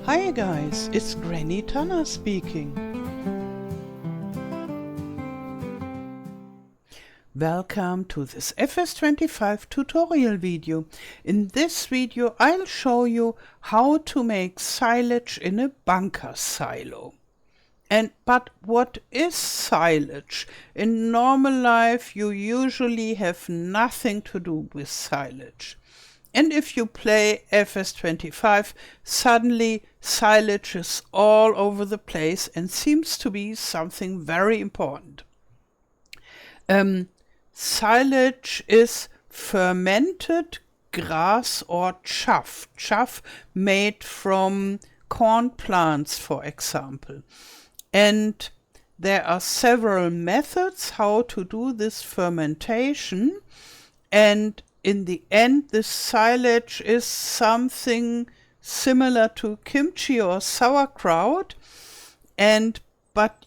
Hi guys, it's Granny Tana speaking. Welcome to this FS25 tutorial video. In this video I'll show you how to make silage in a bunker silo. But what is silage? In normal life you usually have nothing to do with silage. And if you play FS25, suddenly silage is all over the place and seems to be something very important. Silage is fermented grass or chaff. Chaff made from corn plants, for example. And there are several methods how to do this fermentation. And in the end, this silage is something similar to kimchi or sauerkraut. But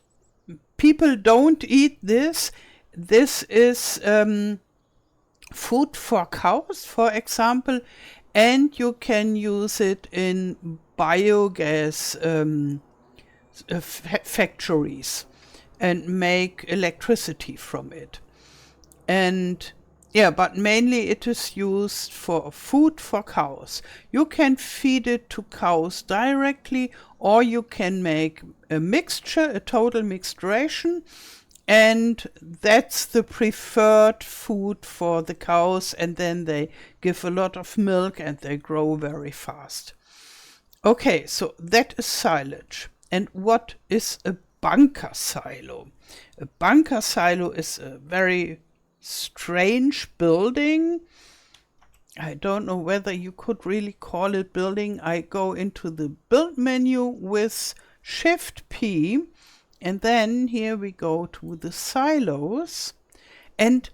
people don't eat this. This is food for cows, for example, and you can use it in biogas factories and make electricity from it. And yeah, but mainly it is used for food for cows. You can feed it to cows directly, or you can make a mixture, a total mixturation, and that's the preferred food for the cows, and then they give a lot of milk and they grow very fast. Okay, so that is silage. And what is a bunker silo? A bunker silo is a very strange building. I don't know whether you could really call it building. I go into the build menu with Shift P, and then here we go to the silos, and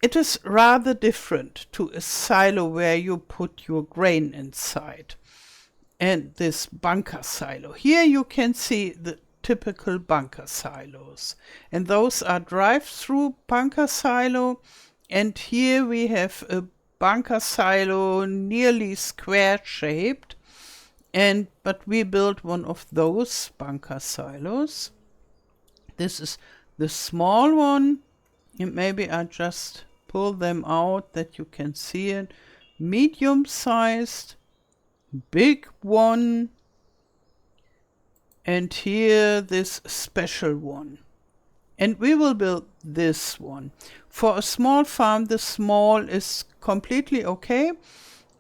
it is rather different to a silo where you put your grain inside. And this bunker silo, here you can see the typical bunker silos, and those are drive-through bunker silo, and here we have a bunker silo nearly square shaped, but we built one of those bunker silos. This is the small one, and maybe I just pull them out that you can see it. Medium sized, big one, and here this special one. And we will build this one. For a small farm, the small is completely okay.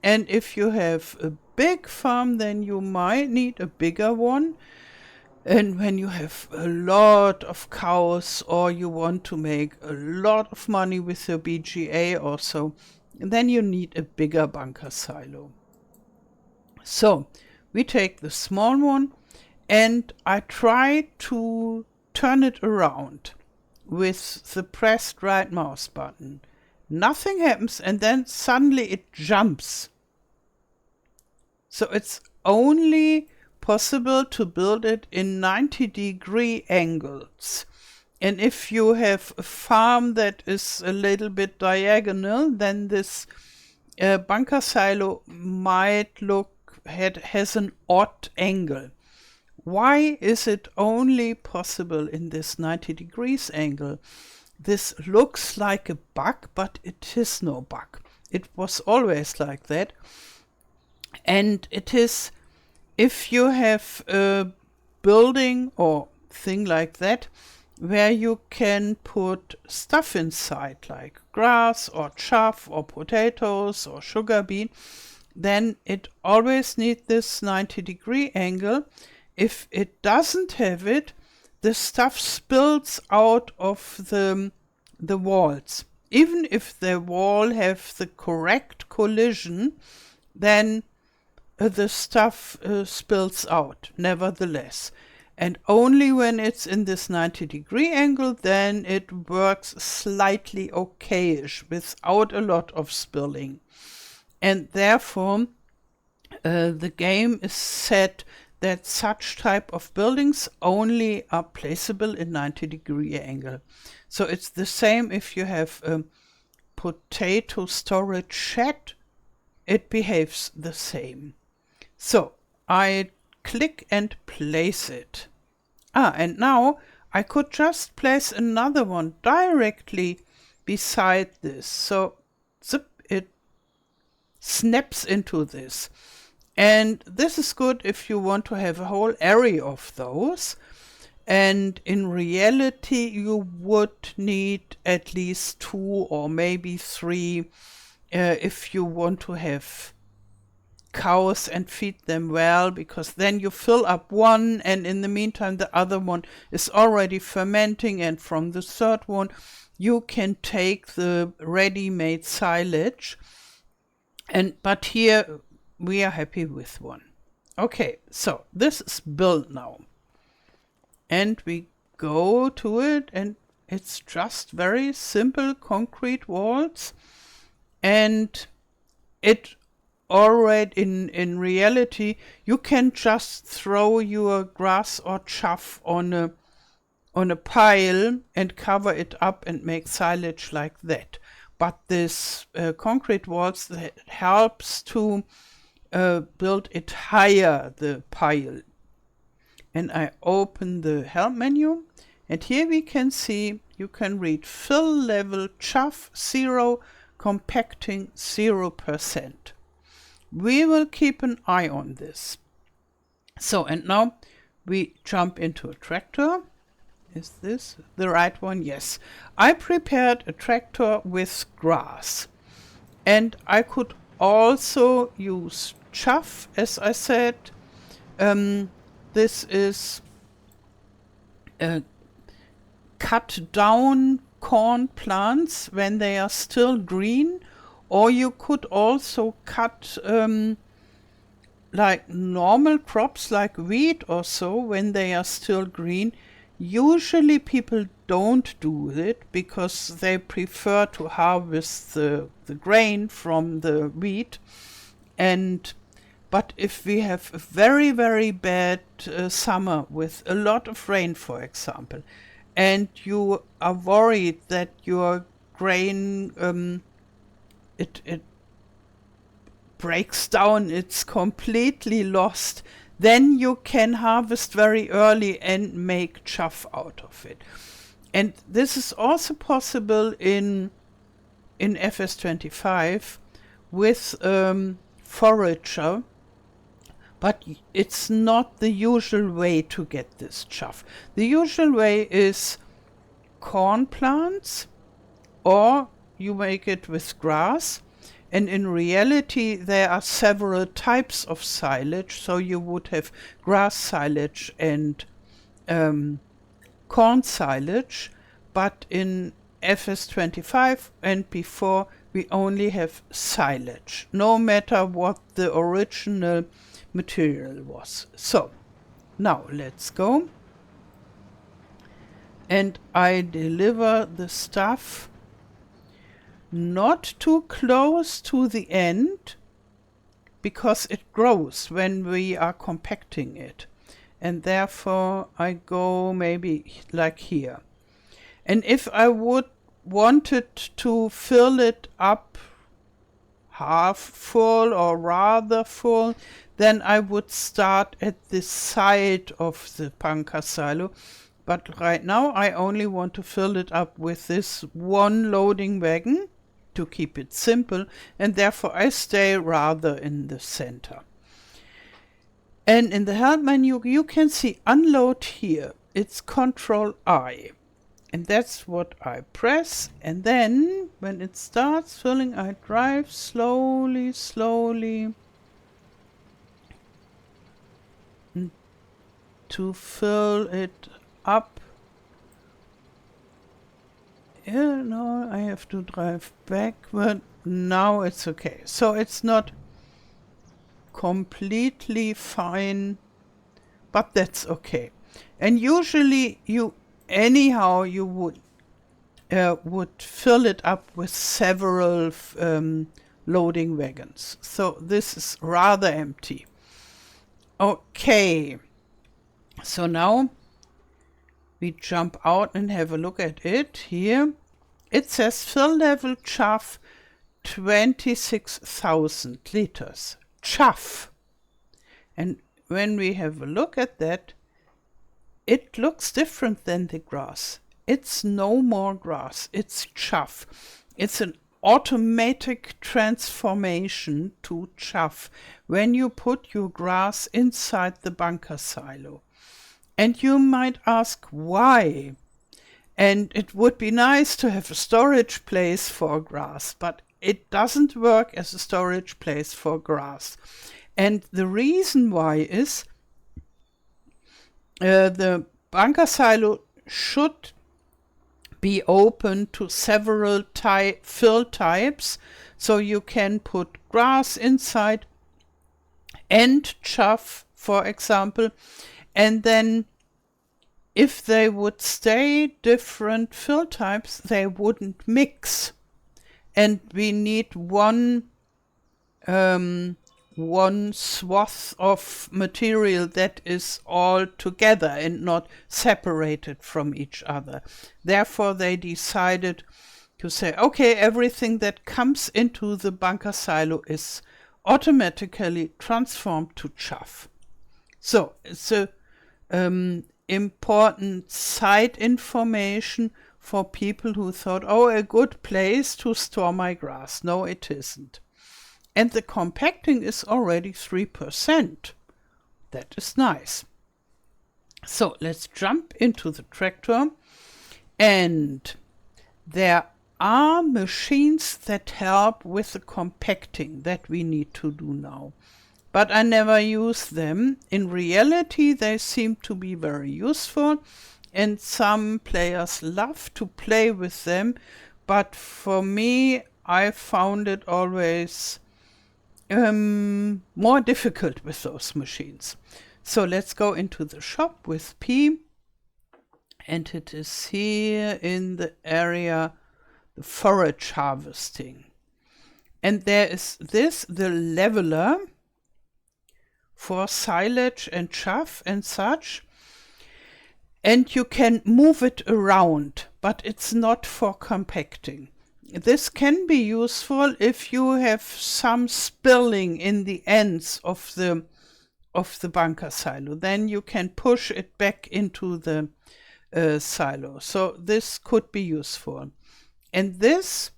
And if you have a big farm, then you might need a bigger one. And when you have a lot of cows, or you want to make a lot of money with your BGA or so, then you need a bigger bunker silo. So we take the small one, and I try to turn it around with the pressed right mouse button. Nothing happens, and then suddenly it jumps. So it's only possible to build it in 90-degree angles. And if you have a farm that is a little bit diagonal, then this bunker silo might has an odd angle. Why is it only possible in this 90 degrees angle? This looks like a bug, but it is no bug. It was always like that. And it is, if you have a building or thing like that, where you can put stuff inside, like grass or chaff or potatoes or sugar beet, then it always needs this 90-degree angle. If it doesn't have it, the stuff spills out of the walls. Even if the wall have the correct collision, then the stuff spills out, nevertheless. And only when it's in this 90-degree angle, then it works slightly okayish, without a lot of spilling. And therefore, the game is set that such type of buildings only are placeable in 90-degree angle. So it's the same if you have a potato storage shed, it behaves the same. So I click and place it. And now I could just place another one directly beside this. So zip, it snaps into this. And this is good if you want to have a whole array of those. And in reality, you would need at least 2 or maybe 3 if you want to have cows and feed them well, because then you fill up one and in the meantime the other one is already fermenting, and from the third one you can take the ready-made silage. But here we are happy with one. Okay, so this is built now. And we go to it, and it's just very simple concrete walls. And it already, in reality, you can just throw your grass or chaff on a pile and cover it up and make silage like that. But this concrete walls, that helps to build it higher, the pile. And I open the help menu, and here we can see, you can read fill level chaff 0, compacting 0%. We will keep an eye on this. So, and now we jump into a tractor. Is this the right one? Yes. I prepared a tractor with grass, and I could also use chaff, as I said. This is cut down corn plants when they are still green, or you could also cut like normal crops like wheat or so when they are still green. Usually people don't do it because they prefer to harvest the grain from the wheat. But if we have a very, very bad summer with a lot of rain, for example, and you are worried that your grain, it breaks down, it's completely lost, then you can harvest very early and make chaff out of it. And this is also possible in FS25 with forager. But it's not the usual way to get this chaff. The usual way is corn plants, or you make it with grass. And in reality, there are several types of silage. So you would have grass silage and corn silage. But in FS25 and before, we only have silage, no matter what the original material was. So now let's go, and I deliver the stuff not too close to the end, because it grows when we are compacting it, and therefore I go maybe like here. And if I would wanted to fill it up half full or rather full, then I would start at the side of the Bunkersilo. But right now I only want to fill it up with this one loading wagon to keep it simple, and therefore I stay rather in the center. And in the help menu you can see unload here. It's Control I. And that's what I press, and then when it starts filling, I drive slowly to fill it up. Yeah, no, I have to drive back, but now it's okay. So it's not completely fine, but that's okay. And usually you would fill it up with several loading wagons. So this is rather empty. Okay, so now we jump out and have a look at it here. It says fill level chaff 26,000 liters. Chaff. And when we have a look at that, it looks different than the grass. It's no more grass, it's chaff. It's an automatic transformation to chaff when you put your grass inside the bunker silo. And you might ask why. And it would be nice to have a storage place for grass, but it doesn't work as a storage place for grass. And the reason why is the bunker silo should be open to several fill types, so you can put grass inside and chaff, for example, and then if they would stay different fill types, they wouldn't mix. And we need one swath of material that is all together and not separated from each other. Therefore, they decided to say, okay, everything that comes into the bunker silo is automatically transformed to chaff. So it's a important side information for people who thought, oh, a good place to store my grass. No, it isn't. And the compacting is already 3%. That is nice. So let's jump into the tractor. And there are machines that help with the compacting that we need to do now. But I never use them. In reality, they seem to be very useful, and some players love to play with them. But for me, I found it always more difficult with those machines. So let's go into the shop with P, and it is here in the area, the forage harvesting. And there is this, the leveler for silage and chaff and such, and you can move it around, but it's not for compacting. This can be useful if you have some spilling in the ends of the bunker silo. Then you can push it back into the silo. So this could be useful. And this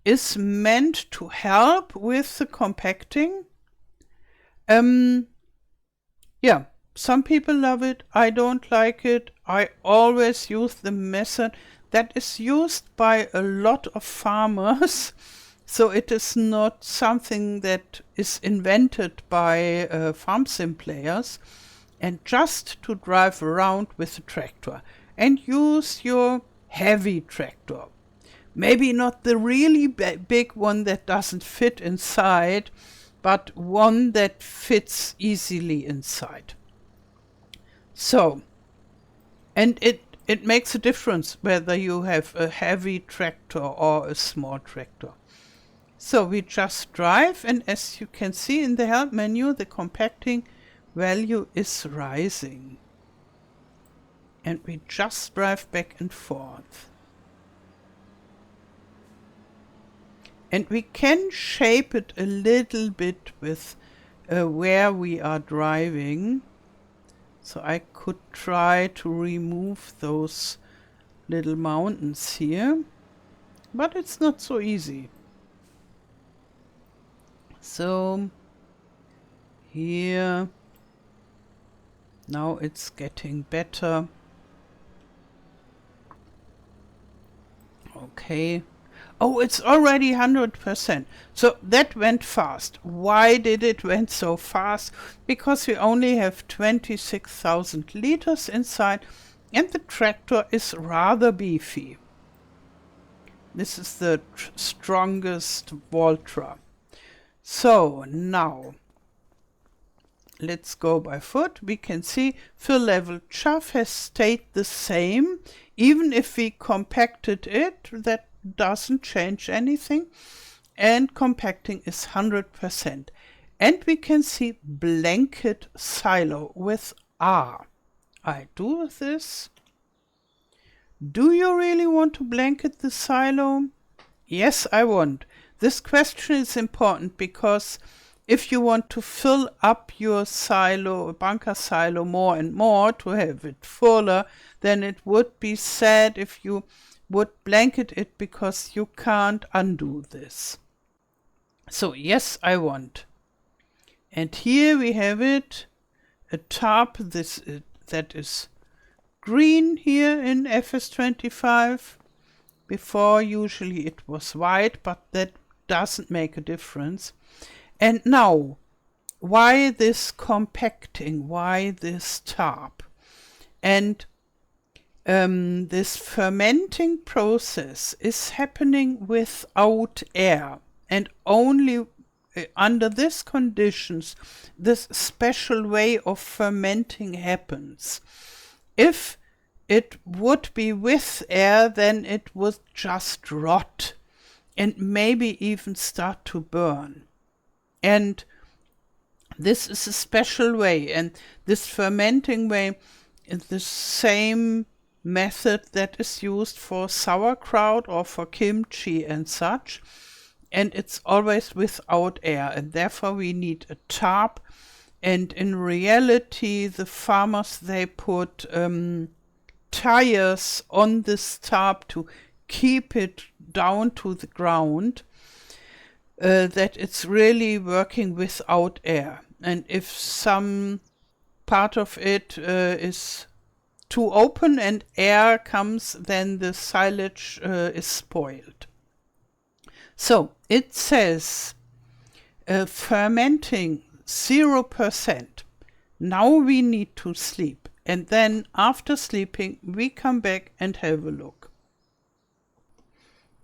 is meant to help with the compacting. Yeah, some people love it. I don't like it. I always use the method that is used by a lot of farmers. So it is not something that is invented by farm sim players. And just to drive around with a tractor and use your heavy tractor. Maybe not the really big one that doesn't fit inside, but one that fits easily inside. So, and it makes a difference whether you have a heavy tractor or a small tractor. So we just drive, and as you can see in the help menu, the compacting value is rising. And we just drive back and forth. And we can shape it a little bit with where we are driving. So I could try to remove those little mountains here, but it's not so easy. So here, now it's getting better. Okay. Oh, it's already 100%. So that went fast. Why did it went so fast? Because we only have 26,000 liters inside, and the tractor is rather beefy. This is the strongest Valtra. So now let's go by foot. We can see fill level chaff has stayed the same. Even if we compacted it, that doesn't change anything. And compacting is 100%. And we can see blanket silo with R. I do this. Do you really want to blanket the silo? Yes, I want. This question is important because if you want to fill up your silo, bunker silo more and more to have it fuller, then it would be sad if you would blanket it, because you can't undo this. So yes, I want. And here we have it, a tarp that is green here in FS25. Before usually it was white, but that doesn't make a difference. And now, why this compacting? Why this tarp? And this fermenting process is happening without air, and only under these conditions this special way of fermenting happens. If it would be with air, then it would just rot and maybe even start to burn. And this is a special way, and this fermenting way is the same method that is used for sauerkraut or for kimchi and such, and it's always without air, and therefore we need a tarp. And in reality, the farmers, they put tires on this tarp to keep it down to the ground, that it's really working without air. And if some part of it is too open and air comes, then the silage is spoiled. So it says fermenting 0%. Now we need to sleep, and then after sleeping we come back and have a look.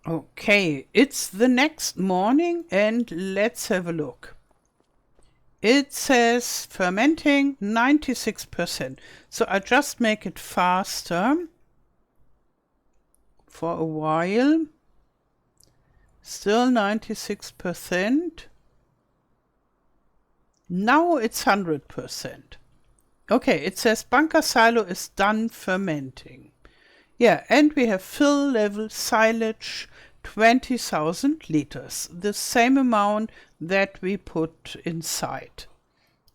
Okay, it's the next morning and let's have a look. It says fermenting 96%. So I just make it faster for a while. Still 96%. Now it's 100%. Okay, it says Bunkersilo is done fermenting. Yeah, and we have fill level silage 20,000 liters, the same amount that we put inside.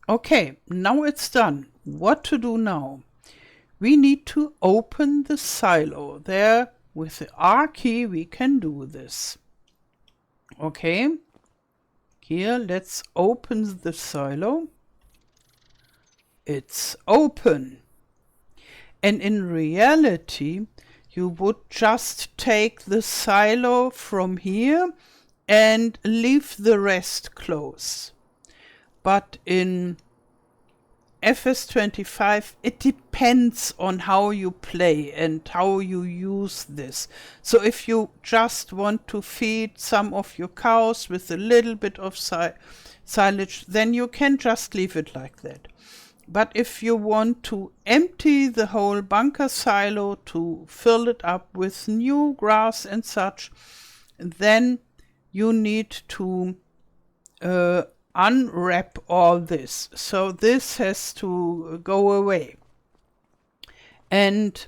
Okay, now it's done. What to do now? We need to open the silo. There, with the R key, we can do this. Okay, here, let's open the silo. It's open. And in reality, you would just take the silo from here and leave the rest closed. But in FS25, it depends on how you play and how you use this. So if you just want to feed some of your cows with a little bit of silage, then you can just leave it like that. But if you want to empty the whole bunker silo to fill it up with new grass and such, then you need to unwrap all this. So this has to go away. And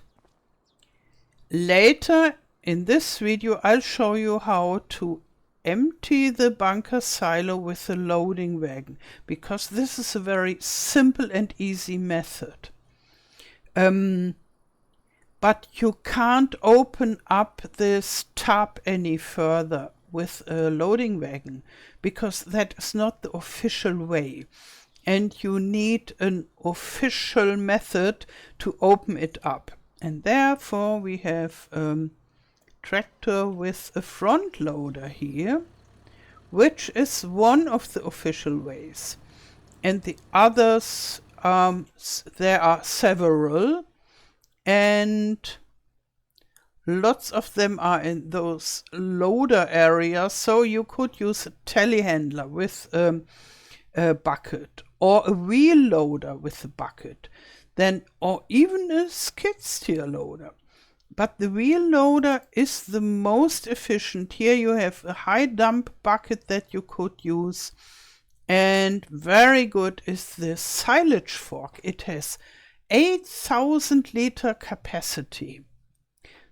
later in this video, I'll show you how to empty the bunker silo with a loading wagon, because this is a very simple and easy method. But you can't open up this tub any further with a loading wagon, because that is not the official way. And you need an official method to open it up. And therefore we have tractor with a front loader here, which is one of the official ways. And the others, there are several, and lots of them are in those loader areas. So you could use a telehandler with a bucket, or a wheel loader with a bucket, then, or even a skid steer loader. But the wheel loader is the most efficient. Here you have a high dump bucket that you could use. And very good is the silage fork. It has 8,000 liter capacity.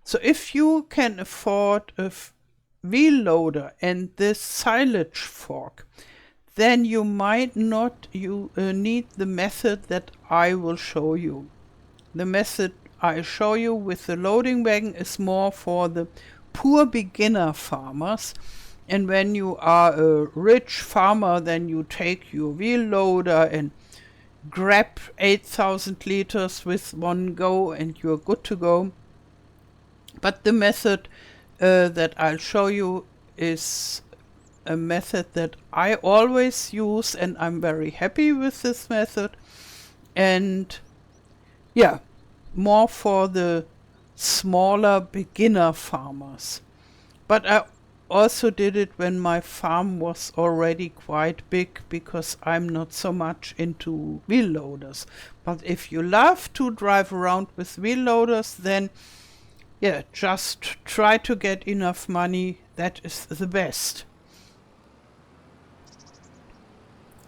So if you can afford a wheel loader and this silage fork, then you might not need the method that I will show you. The method I show you with the loading wagon is more for the poor beginner farmers. And when you are a rich farmer, then you take your wheel loader and grab 8,000 liters with one go and you're good to go. But the method that I'll show you is a method that I always use, and I'm very happy with this method. And yeah, more for the smaller beginner farmers. But I also did it when my farm was already quite big, because I'm not so much into wheel loaders. But if you love to drive around with wheel loaders, then yeah, just try to get enough money. That is the best.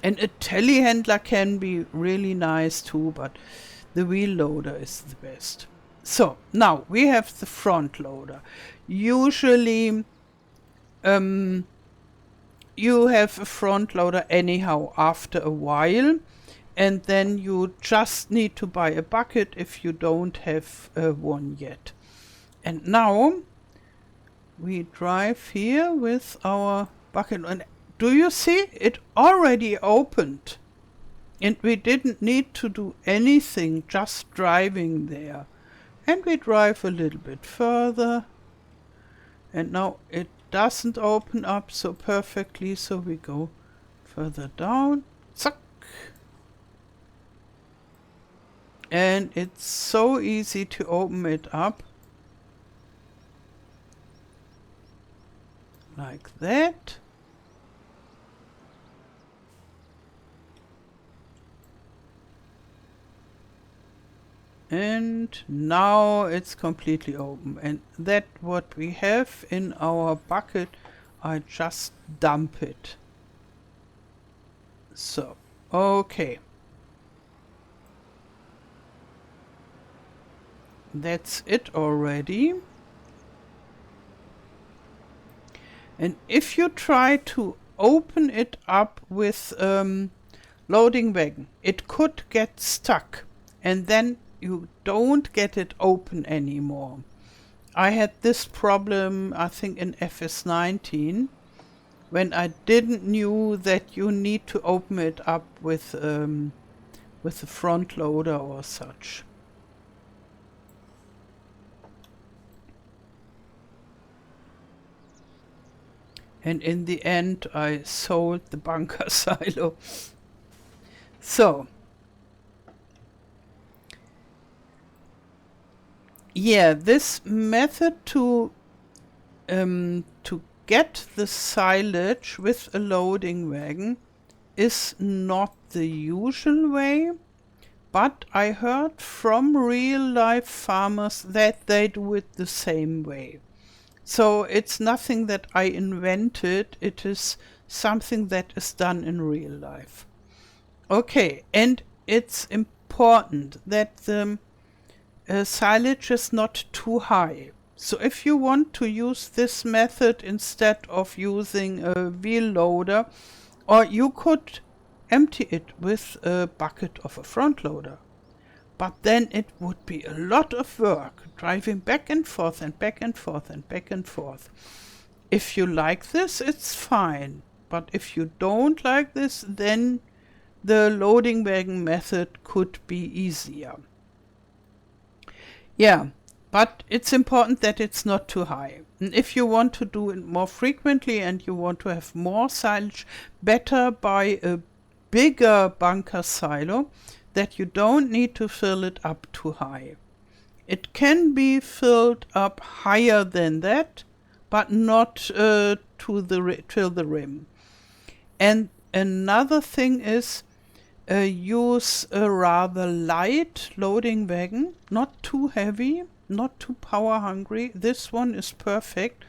And a telehandler can be really nice too, but the wheel loader is the best. So now we have the front loader. Usually you have a front loader anyhow after a while, and then you just need to buy a bucket if you don't have one yet. And now we drive here with our bucket, and do you see it already opened? And we didn't need to do anything, just driving there. And we drive a little bit further, and now it doesn't open up so perfectly, so we go further down. Zack. And it's so easy to open it up. Like that. And now it's completely open, and that what we have in our bucket, I just dump it. So, okay. That's it already. And if you try to open it up with loading wagon, it could get stuck, and then you don't get it open anymore. I had this problem, I think, in FS19, when I didn't knew that you need to open it up with the front loader or such. And in the end, I sold the Bunkersilo. So, yeah, this method to get the silage with a loading wagon is not the usual way, but I heard from real life farmers that they do it the same way. So it's nothing that I invented, it is something that is done in real life. Okay, and it's important that the silage is not too high. So if you want to use this method instead of using a wheel loader, or you could empty it with a bucket of a front loader. But then it would be a lot of work, driving back and forth and back and forth and back and forth. If you like this, it's fine. But if you don't like this, then the loading wagon method could be easier. Yeah, but it's important that it's not too high. And if you want to do it more frequently and you want to have more silage, better buy a bigger Bunkersilo that you don't need to fill it up too high. It can be filled up higher than that, but not till the rim. And another thing is, use a rather light loading wagon, not too heavy, not too power hungry. This one is perfect.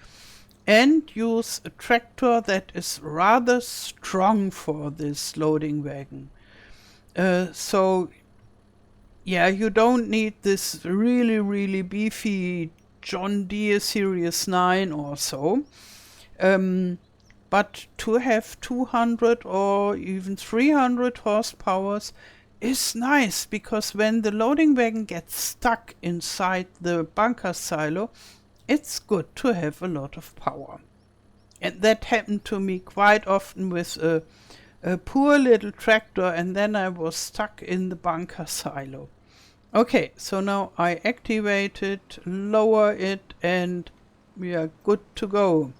And use a tractor that is rather strong for this loading wagon. So yeah, you don't need this really, really beefy John Deere Series 9 or so. but to have 200 or even 300 horsepower is nice, because when the loading wagon gets stuck inside the bunker silo, it's good to have a lot of power. And that happened to me quite often with a poor little tractor, and then I was stuck in the bunker silo. Okay, so now I activate it, lower it, and we are good to go.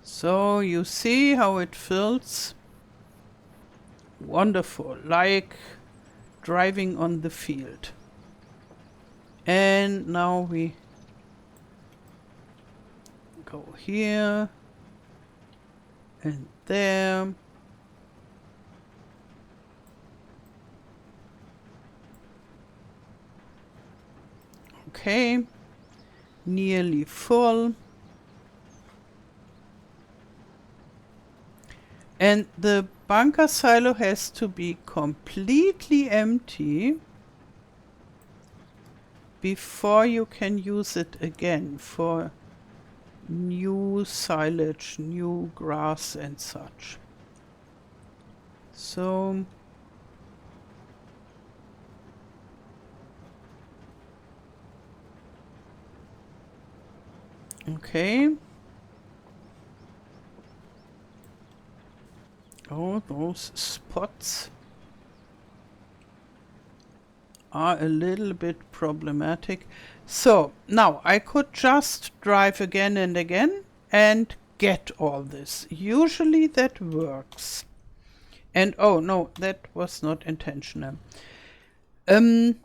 So you see how it fills. Wonderful, like driving on the field. And now we go here and there. Okay, nearly full. And the bunker silo has to be completely empty before you can use it again for new silage, new grass and such. So okay. Oh, those spots are a little bit problematic. So now I could just drive again and again and get all this. Usually that works. And oh no, that was not intentional. But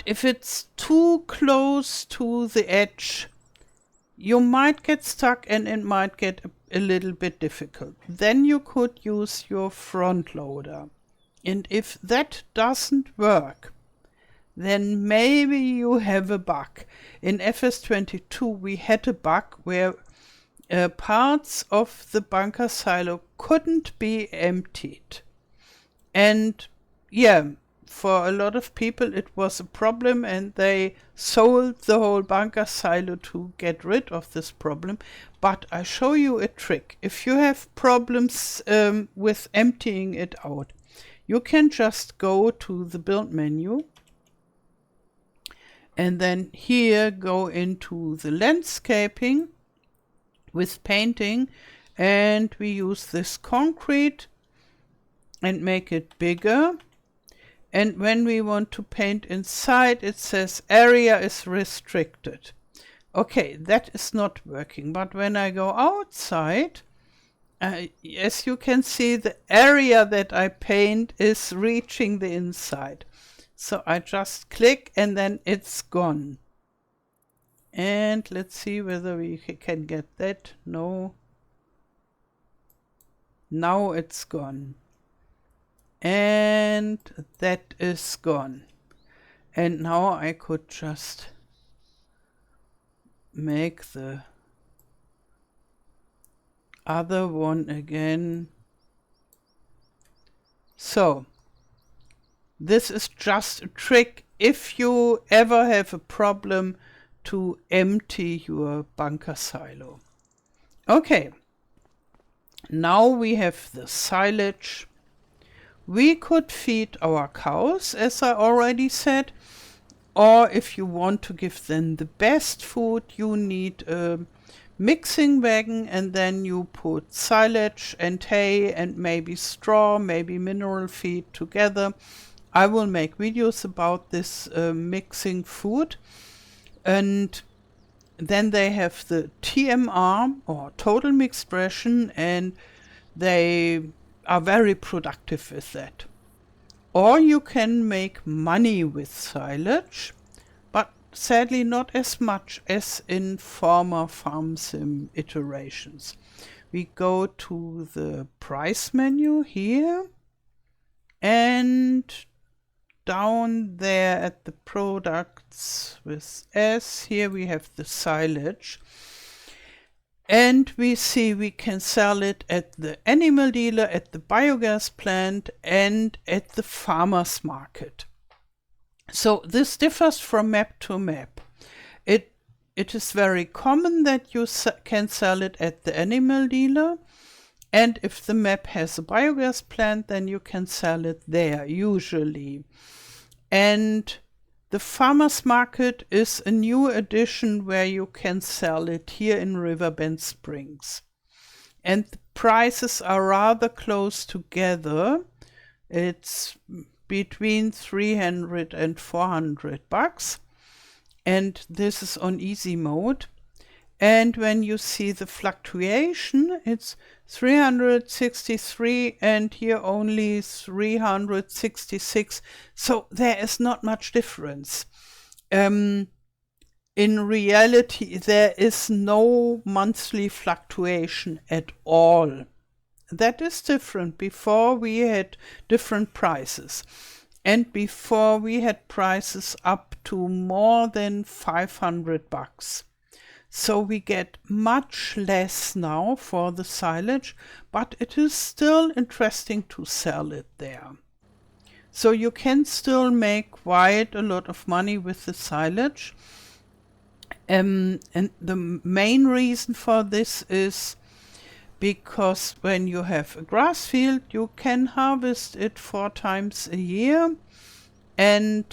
if it's too close to the edge, you might get stuck and it might get a little bit difficult. Then you could use your front loader. And if that doesn't work, then maybe you have a bug. In FS25 we had a bug where parts of the bunker silo couldn't be emptied. And yeah, for a lot of people it was a problem, and they sold the whole bunker silo to get rid of this problem. But I show you a trick. If you have problems with emptying it out, you can just go to the build menu and then here go into the landscaping with painting, and we use this concrete and make it bigger. And when we want to paint inside, it says area is restricted. Okay, that is not working. But when I go outside, as you can see, the area that I paint is reaching the inside. So I just click and then it's gone. And let's see whether we can get that. No. Now it's gone. And that is gone. And now I could just make the other one again. So this is just a trick if you ever have a problem to empty your bunker silo. Okay, now we have the silage. We could feed our cows, as I already said, or if you want to give them the best food, you need a mixing wagon, and then you put silage and hay and maybe straw, maybe mineral feed together. I will make videos about this mixing food. And then they have the TMR, or total mixed ration, and they are very productive with that. Or you can make money with silage, but sadly not as much as in former farm sim iterations. We go to the price menu here, and down there at the products with S, here we have the silage. And we see we can sell it at the animal dealer, at the biogas plant, and at the farmer's market. So this differs from map to map. It is very common that you can sell it at the animal dealer. And if the map has a biogas plant, then you can sell it there, usually. And the farmer's market is a new addition where you can sell it here in Riverbend Springs. And the prices are rather close together. It's between $300 and $400. And this is on easy mode. And when you see the fluctuation, it's 363 and here only 366. So there is not much difference. In reality, there is no monthly fluctuation at all. That is different. Before we had different prices. And before we had prices up to more than $500. So we get much less now for the silage, but it is still interesting to sell it there. So you can still make quite a lot of money with the silage. And the main reason for this is because when you have a grass field, you can harvest it 4 times a year. And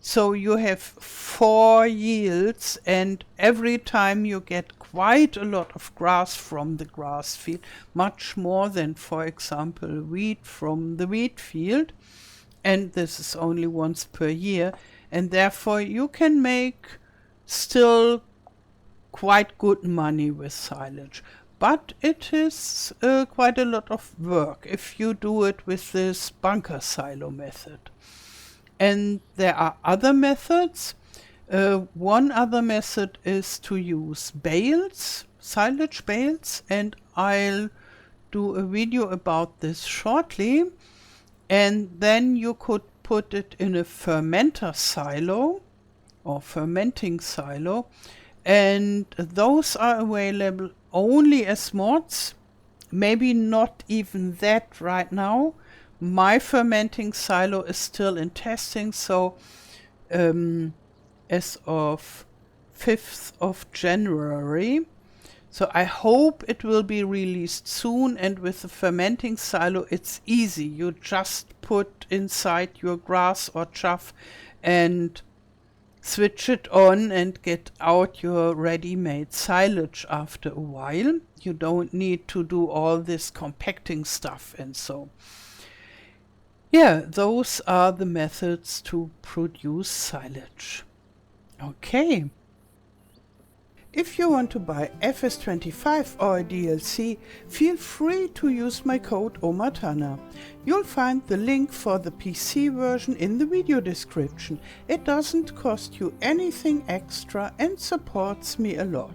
so you have 4 yields, and every time you get quite a lot of grass from the grass field, much more than, for example, wheat from the wheat field. And this is only once per year. And therefore you can make still quite good money with silage. But it is quite a lot of work if you do it with this Bunkersilo method. And there are other methods. One other method is to use bales, silage bales, and I'll do a video about this shortly. And then you could put it in a fermenter silo or fermenting silo, and those are available only as mods, maybe not even that right now. My fermenting silo is still in testing, so as of 5th of January. So I hope it will be released soon, and with the fermenting silo it's easy. You just put inside your grass or chaff and switch it on and get out your ready-made silage after a while. You don't need to do all this compacting stuff and so. Yeah, those are the methods to produce silage. Okay. If you want to buy FS25 or a DLC, feel free to use my code OMATANA. You'll find the link for the PC version in the video description. It doesn't cost you anything extra and supports me a lot.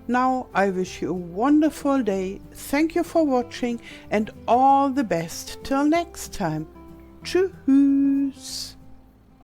Now I wish you a wonderful day, thank you for watching and all the best till next time. Tschüss!